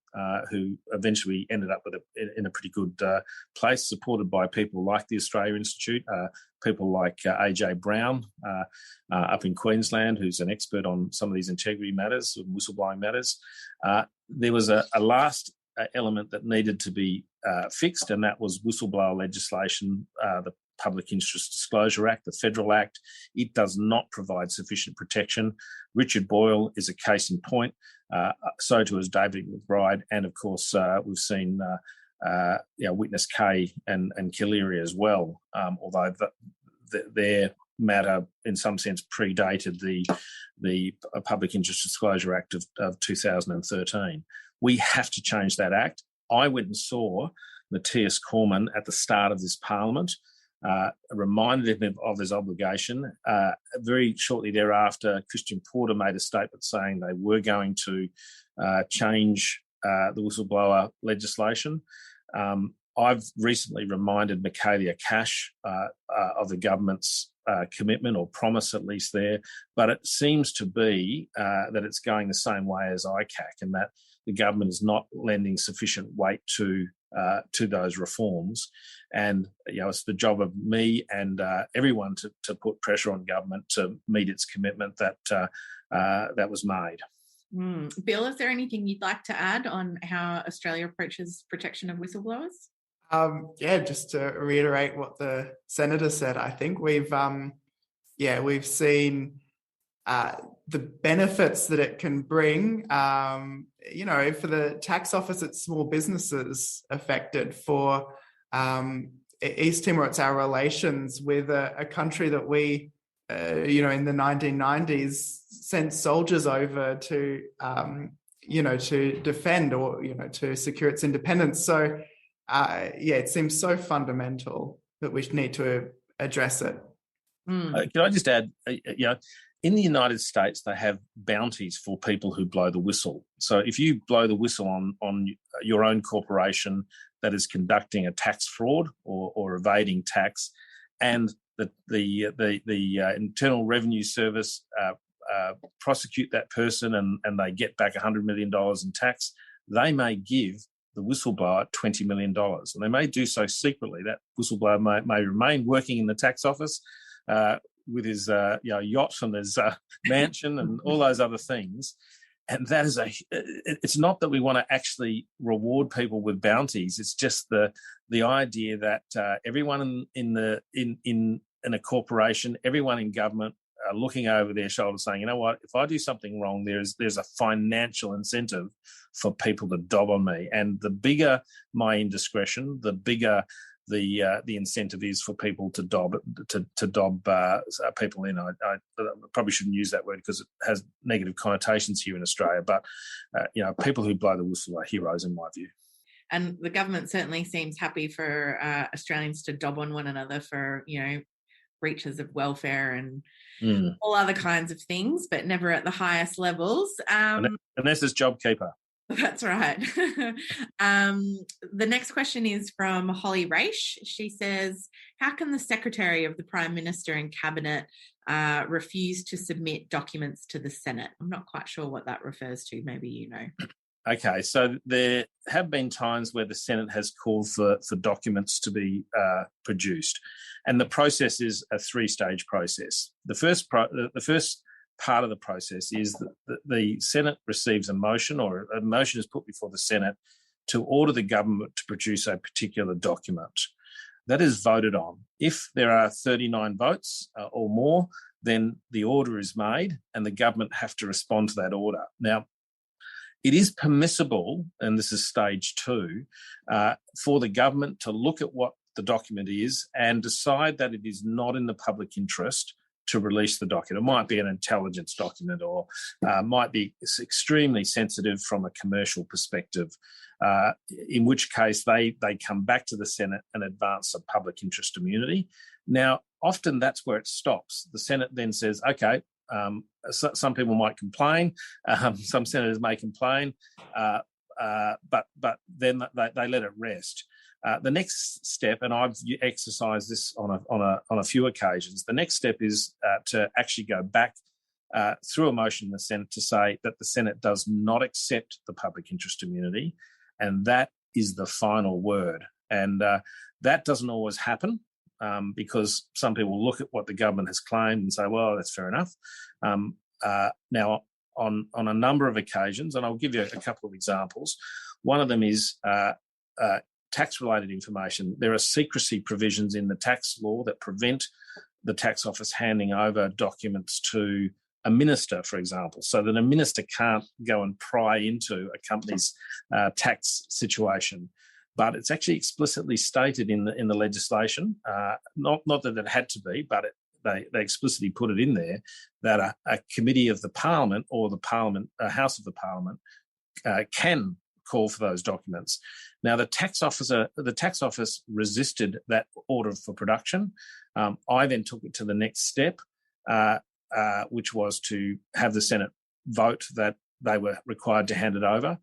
who eventually ended up in a pretty good place, supported by people like the Australia Institute, people like AJ Brown up in Queensland, who's an expert on some of these integrity matters, whistleblowing matters. There was a last element that needed to be fixed, and that was whistleblower legislation, the Public Interest Disclosure Act, the Federal Act. It does not provide sufficient protection. Richard Boyle is a case in point. So too is David McBride, and of course we've seen Witness K and Killeary as well, although their matter in some sense predated the Public Interest Disclosure Act of 2013. We have to change that act. I went and saw Matthias Cormann at the start of this Parliament, reminded him of his obligation. Very shortly thereafter, Christian Porter made a statement saying they were going to change the whistleblower legislation. I've recently reminded Michaelia Cash of the government's commitment or promise, at least there, but it seems to be that it's going the same way as ICAC, and that the government is not lending sufficient weight to those reforms. And it's the job of me and everyone to put pressure on government to meet its commitment that was made. Bill, is there anything you'd like to add on how Australia approaches protection of whistleblowers? Just to reiterate what the Senator said, I think we've seen the benefits that it can bring, for the tax office at small businesses affected. For East Timor, it's our relations with a country that we, in the 1990s, sent soldiers over to, to defend or, to secure its independence. So, it seems so fundamental that we need to address it. Can I just add, in the United States, they have bounties for people who blow the whistle. So if you blow the whistle on your own corporation that is conducting a tax fraud or evading tax, and the Internal Revenue Service prosecute that person and they get back $100 million in tax, they may give the whistleblower $20 million. And they may do so secretly. That whistleblower may remain working in the tax office with his yacht and his mansion and all those other things. And that is it's not that we want to actually reward people with bounties. It's just the idea that everyone in a corporation, everyone in government are looking over their shoulder saying, you know what, if I do something wrong, there's a financial incentive for people to dob on me. And the bigger my indiscretion, the bigger the incentive is for people to dob people in. I probably shouldn't use that word because it has negative connotations here in Australia, but people who blow the whistle are heroes in my view. And the government certainly seems happy for Australians to dob on one another for, breaches of welfare and all other kinds of things, but never at the highest levels. Unless it's JobKeeper. That's right. The next question is from Holly Raish. She says, how can the Secretary of the Prime Minister and Cabinet refused to submit documents to the Senate. I'm not quite sure what that refers to. Maybe you know. Okay, so there have been times where the Senate has called for documents to be produced, and the process is a three-stage process. The first part of the process is that the Senate receives a motion, or a motion is put before the Senate to order the government to produce a particular document. That is voted on. If there are 39 votes or more, then the order is made and the government have to respond to that order. Now, it is permissible, and this is stage two, for the government to look at what the document is and decide that it is not in the public interest to release the document. It might be an intelligence document, or might be extremely sensitive from a commercial perspective, in which case they come back to the Senate and advance a public interest immunity. Now, often that's where it stops. The Senate then says, okay, some people might complain, some senators may complain, but then they let it rest. The next step, and I've exercised this on a few occasions, the next step is to actually go back through a motion in the Senate to say that the Senate does not accept the public interest immunity, and that is the final word. And that doesn't always happen. Because some people look at what the government has claimed and say, well, that's fair enough. Now, on a number of occasions, and I'll give you a couple of examples, one of them is tax-related information. There are secrecy provisions in the tax law that prevent the tax office handing over documents to a minister, for example, so that a minister can't go and pry into a company's tax situation. But it's actually explicitly stated in the legislation, not that it had to be, but they explicitly put it in there, that a committee of the Parliament or the Parliament, House of the Parliament, can call for those documents. Now, the tax office resisted that order for production. I then took it to the next step, which was to have the Senate vote that they were required to hand it over.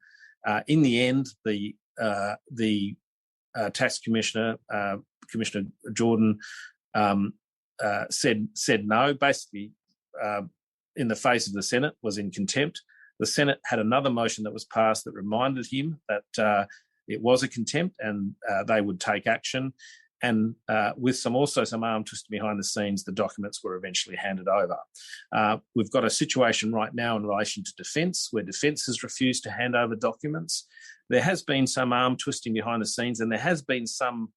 In the end, the tax commissioner, Commissioner Jordan, said no. Basically, in the face of the Senate, was in contempt. The Senate had another motion that was passed that reminded him that it was a contempt and they would take action. And with some arm twisting behind the scenes, the documents were eventually handed over. We've got a situation right now in relation to defence, where defence has refused to hand over documents. There has been some arm twisting behind the scenes, and there has been some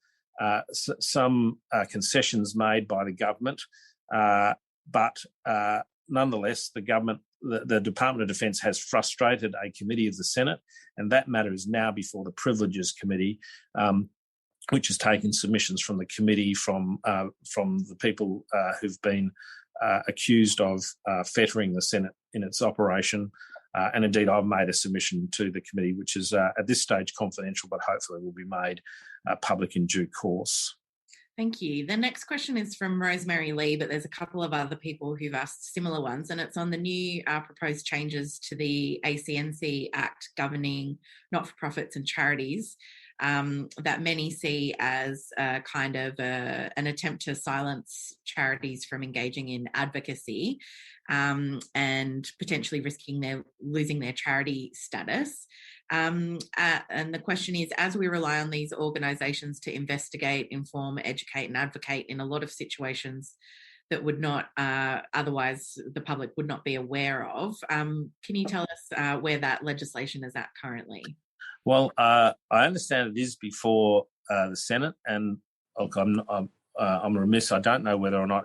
concessions made by the government. But nonetheless, the Department of Defence has frustrated a committee of the Senate, and that matter is now before the Privileges Committee, which has taken submissions from the committee, from the people who've been accused of fettering the Senate in its operation. And indeed, I've made a submission to the committee, which is at this stage confidential, but hopefully will be made public in due course. Thank you. The next question is from Rosemary Lee, but there's a couple of other people who've asked similar ones, and it's on the new proposed changes to the ACNC Act governing not-for-profits and charities, that many see as kind of an attempt to silence charities from engaging in advocacy and potentially risking losing their charity status. And the question is, as we rely on these organisations to investigate, inform, educate and advocate in a lot of situations that would not otherwise the public would not be aware of, can you tell us where that legislation is at currently? Well, I understand it is before the Senate, and look, I'm remiss. I don't know whether or not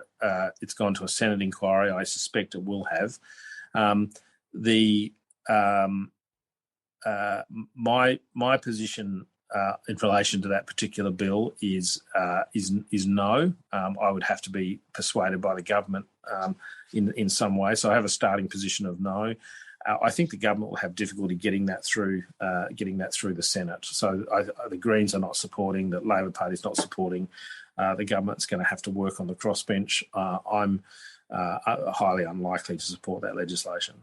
it's gone to a Senate inquiry. I suspect it will have. My position in relation to that particular bill is no. I would have to be persuaded by the government in some way. So I have a starting position of no. I think the government will have difficulty getting that through the Senate. So the Greens are not supporting, the Labor Party is not supporting. The government's going to have to work on the crossbench. I'm highly unlikely to support that legislation.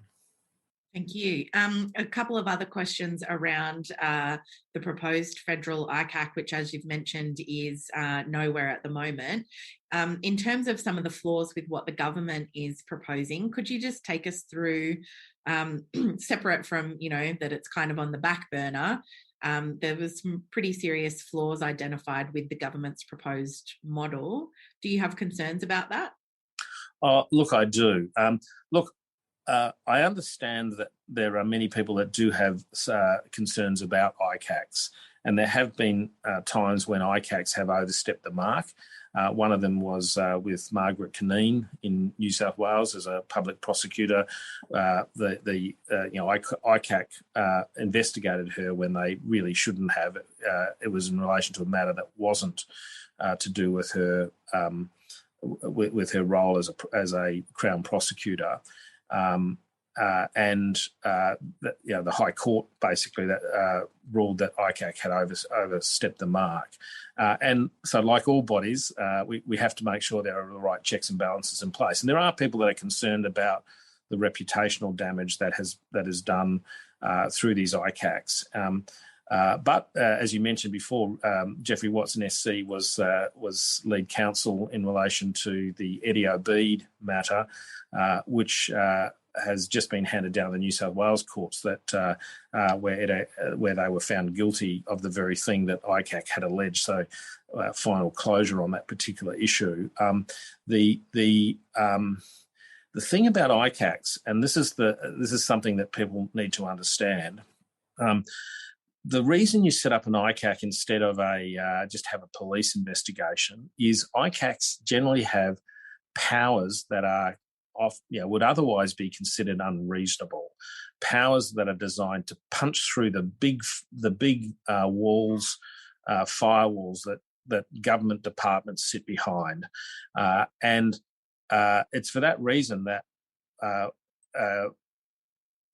Thank you. A couple of other questions around the proposed federal ICAC, which, as you've mentioned, is nowhere at the moment. In terms of some of the flaws with what the government is proposing, could you just take us through, separate from, that it's kind of on the back burner, there was some pretty serious flaws identified with the government's proposed model. Do you have concerns about that? Look, I do. I understand that there are many people that do have concerns about ICACs, and there have been times when ICACs have overstepped the mark. One of them was with Margaret Cunneen in New South Wales as a public prosecutor. ICAC investigated her when they really shouldn't have. It was in relation to a matter that wasn't to do with her with her role as a Crown prosecutor. The High Court basically ruled that ICAC had overstepped the mark. And so, like all bodies, we have to make sure there are the right checks and balances in place. And there are people that are concerned about the reputational damage that is done through these ICACs. But as you mentioned before, Jeffrey Watson SC was lead counsel in relation to the Eddie Obeid matter, which has just been handed down to the New South Wales courts that where they were found guilty of the very thing that ICAC had alleged. So final closure on that particular issue. The thing about ICACs, and this is something that people need to understand. The reason you set up an ICAC instead of just have a police investigation is ICACs generally have powers that are would otherwise be considered unreasonable. Powers that are designed to punch through the big walls, firewalls that government departments sit behind, and it's for that reason that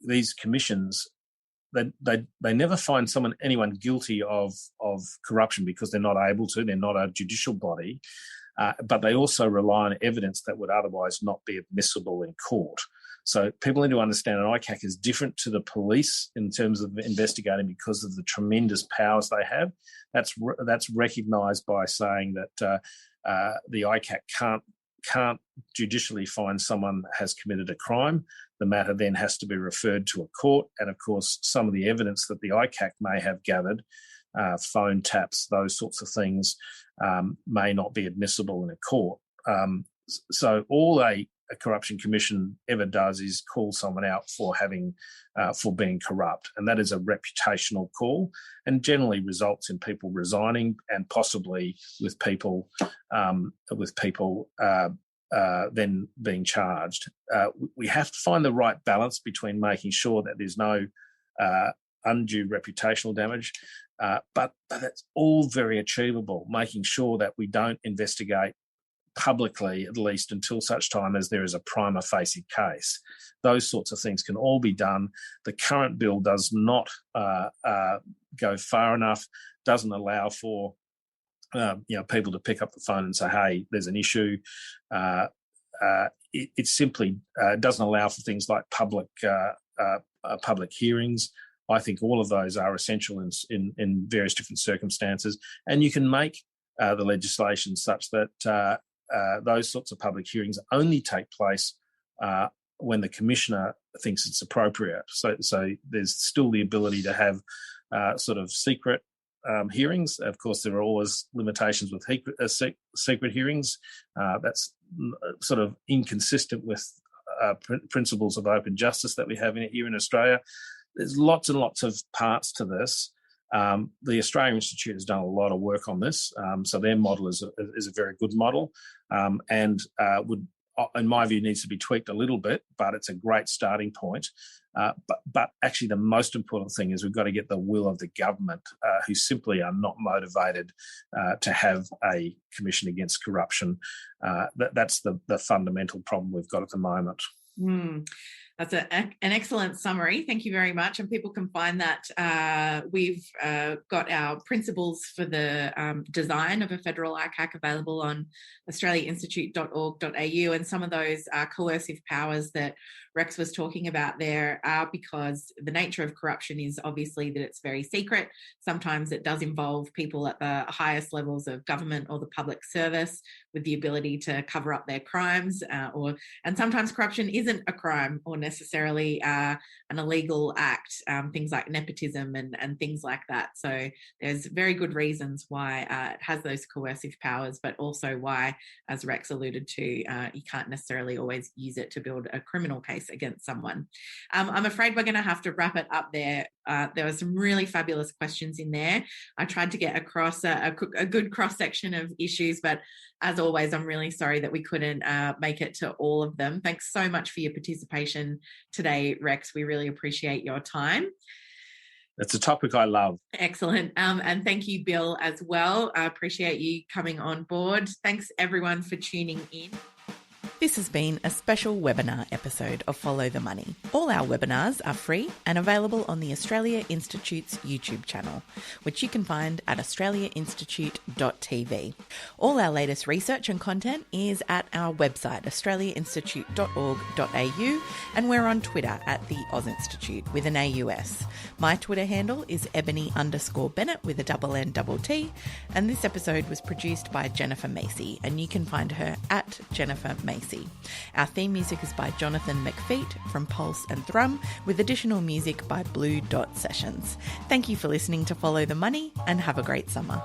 these commissions. They never find anyone guilty of corruption because they're not able to. They're not a judicial body, but they also rely on evidence that would otherwise not be admissible in court. So people need to understand an ICAC is different to the police in terms of investigating because of the tremendous powers they have. That's recognised by saying that the ICAC can't judicially find someone has committed a crime. The matter then has to be referred to a court. And of course, some of the evidence that the ICAC may have gathered, phone taps, those sorts of things, may not be admissible in a court. So all a corruption commission ever does is call someone out for being corrupt. And that is a reputational call and generally results in people resigning and possibly with people then being charged. We have to find the right balance between making sure that there's no undue reputational damage, but that's all very achievable, making sure that we don't investigate publicly, at least until such time as there is a prima facie case. Those sorts of things can all be done. The current bill does not go far enough, doesn't allow for people to pick up the phone and say, hey, there's an issue. It simply doesn't allow for things like public hearings. I think all of those are essential in various different circumstances. And you can make the legislation such that those sorts of public hearings only take place when the commissioner thinks it's appropriate. So there's still the ability to have sort of secret hearings. Of course, there are always limitations with secret hearings. That's sort of inconsistent with principles of open justice that we have here in Australia. There's lots and lots of parts to this. The Australian Institute has done a lot of work on this, so their model is a very good model, and would, in my view, needs to be tweaked a little bit, but it's a great starting point. But actually the most important thing is we've got to get the will of the government, who simply are not motivated to have a commission against corruption. That's the fundamental problem we've got at the moment. That's an excellent summary. Thank you very much. And people can find that we've got our principles for the design of a federal ICAC available on australiainstitute.org.au. And some of those coercive powers that Rex was talking about there are because the nature of corruption is obviously that it's very secret. Sometimes it does involve people at the highest levels of government or the public service with the ability to cover up their crimes, and sometimes corruption isn't a crime or necessarily an illegal act, things like nepotism and things like that. So there's very good reasons why it has those coercive powers, but also why, as Rex alluded to, you can't necessarily always use it to build a criminal case against someone. I'm afraid we're going to have to wrap it up there. There were some really fabulous questions in there. I tried to get across a good cross-section of issues, but as always, I'm really sorry that we couldn't make it to all of them. Thanks so much for your participation today, Rex. We really appreciate your time. It's a topic I love. Excellent. And thank you, Bill, as well. I appreciate you coming on board. Thanks, everyone, for tuning in. This has been a special webinar episode of Follow the Money. All our webinars are free and available on the Australia Institute's YouTube channel, which you can find at australiainstitute.tv. All our latest research and content is at our website, australiainstitute.org.au, and we're on Twitter at the Oz Institute with an AUS. My Twitter handle is ebony_Bennett with a NNT, and this episode was produced by Jennifer Macy, and you can find her at Jennifer Macy. Our theme music is by Jonathan McFeet from Pulse and Thrum, with additional music by Blue Dot Sessions. Thank you for listening to Follow the Money, and have a great summer.